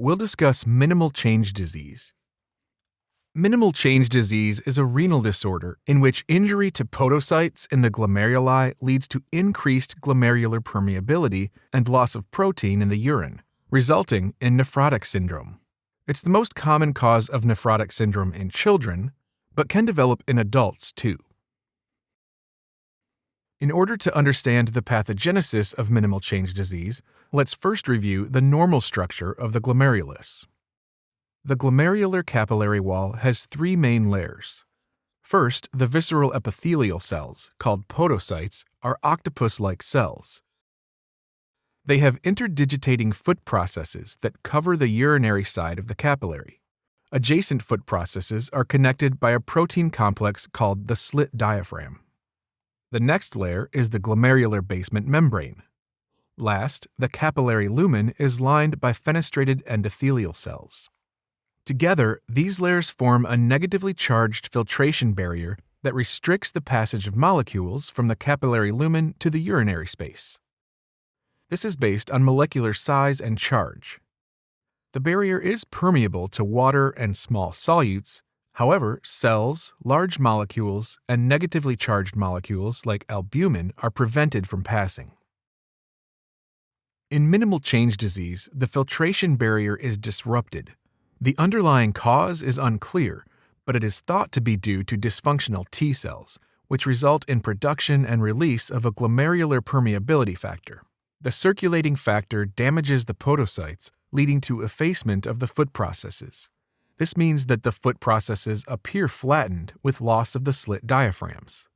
we'll discuss minimal change disease. Minimal change disease is a renal disorder in which injury to podocytes in the glomeruli leads to increased glomerular permeability and loss of protein in the urine, resulting in nephrotic syndrome. It's the most common cause of nephrotic syndrome in children, but can develop in adults too. In order to understand the pathogenesis of minimal change disease, let's first review the normal structure of the glomerulus. The glomerular capillary wall has three main layers. First, the visceral epithelial cells, called podocytes, are octopus-like cells. They have interdigitating foot processes that cover the urinary side of the capillary. Adjacent foot processes are connected by a protein complex called the slit diaphragm. The next layer is the glomerular basement membrane. Last, the capillary lumen is lined by fenestrated endothelial cells. Together, these layers form a negatively charged filtration barrier that restricts the passage of molecules from the capillary lumen to the urinary space. This is based on molecular size and charge. The barrier is permeable to water and small solutes. However, cells, large molecules, and negatively charged molecules like albumin are prevented from passing. In minimal change disease, the filtration barrier is disrupted. The underlying cause is unclear, but it is thought to be due to dysfunctional T cells, which result in production and release of a glomerular permeability factor. The circulating factor damages the podocytes, leading to effacement of the foot processes. This means that the foot processes appear flattened with loss of the slit diaphragms.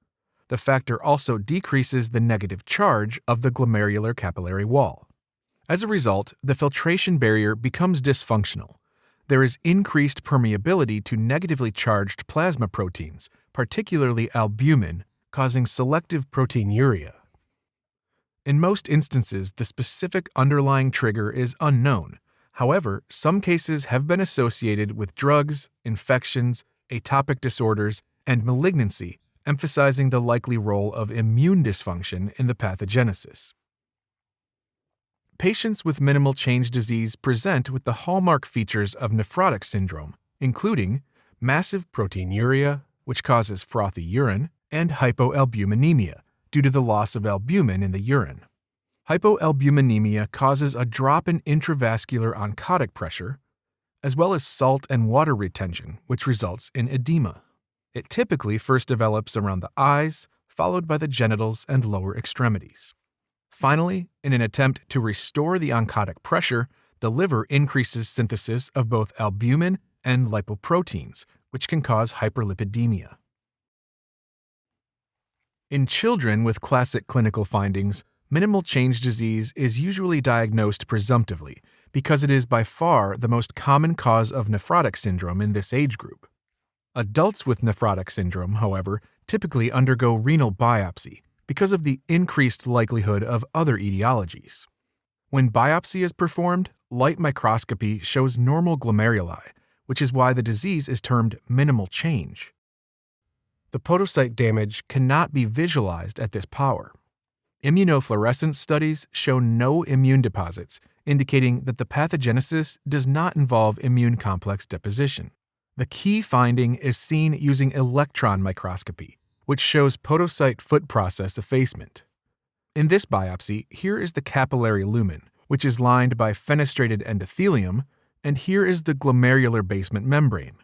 The factor also decreases the negative charge of the glomerular capillary wall. As a result, the filtration barrier becomes dysfunctional. There is increased permeability to negatively charged plasma proteins, particularly albumin, causing selective proteinuria. In most instances, the specific underlying trigger is unknown. However, some cases have been associated with drugs, infections, atopic disorders, and malignancy, emphasizing the likely role of immune dysfunction in the pathogenesis. Patients with minimal change disease present with the hallmark features of nephrotic syndrome, including massive proteinuria, which causes frothy urine, and hypoalbuminemia, due to the loss of albumin in the urine. Hypoalbuminemia causes a drop in intravascular oncotic pressure, as well as salt and water retention, which results in edema. It typically first develops around the eyes, followed by the genitals and lower extremities. Finally, in an attempt to restore the oncotic pressure, the liver increases synthesis of both albumin and lipoproteins, which can cause hyperlipidemia. In children with classic clinical findings, minimal change disease is usually diagnosed presumptively because it is by far the most common cause of nephrotic syndrome in this age group. Adults with nephrotic syndrome, however, typically undergo renal biopsy because of the increased likelihood of other etiologies. When biopsy is performed, light microscopy shows normal glomeruli, which is why the disease is termed minimal change. The podocyte damage cannot be visualized at this power. Immunofluorescence studies show no immune deposits, indicating that the pathogenesis does not involve immune complex deposition. The key finding is seen using electron microscopy, which shows podocyte foot process effacement. In this biopsy, here is the capillary lumen, which is lined by fenestrated endothelium, and here is the glomerular basement membrane.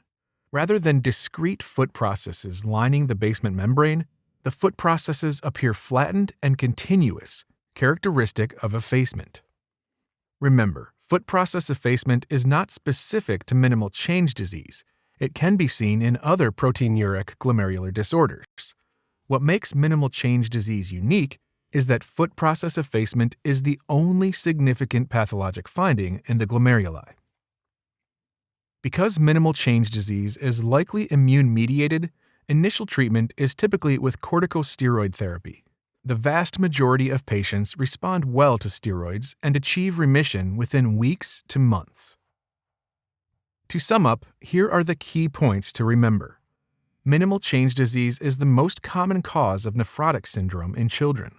Rather than discrete foot processes lining the basement membrane, the foot processes appear flattened and continuous, characteristic of effacement. Remember, foot process effacement is not specific to minimal change disease. It can be seen in other proteinuric glomerular disorders. What makes minimal change disease unique is that foot process effacement is the only significant pathologic finding in the glomeruli. Because minimal change disease is likely immune-mediated, initial treatment is typically with corticosteroid therapy. The vast majority of patients respond well to steroids and achieve remission within weeks to months. To sum up, here are the key points to remember. Minimal change disease is the most common cause of nephrotic syndrome in children.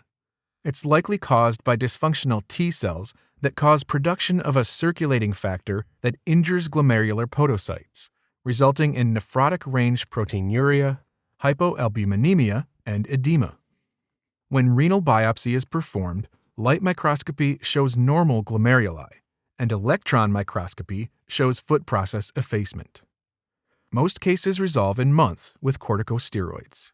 It's likely caused by dysfunctional T cells that cause production of a circulating factor that injures glomerular podocytes, resulting in nephrotic range proteinuria, hypoalbuminemia, and edema. When renal biopsy is performed, light microscopy shows normal glomeruli, and electron microscopy shows foot process effacement. Most cases resolve in months with corticosteroids.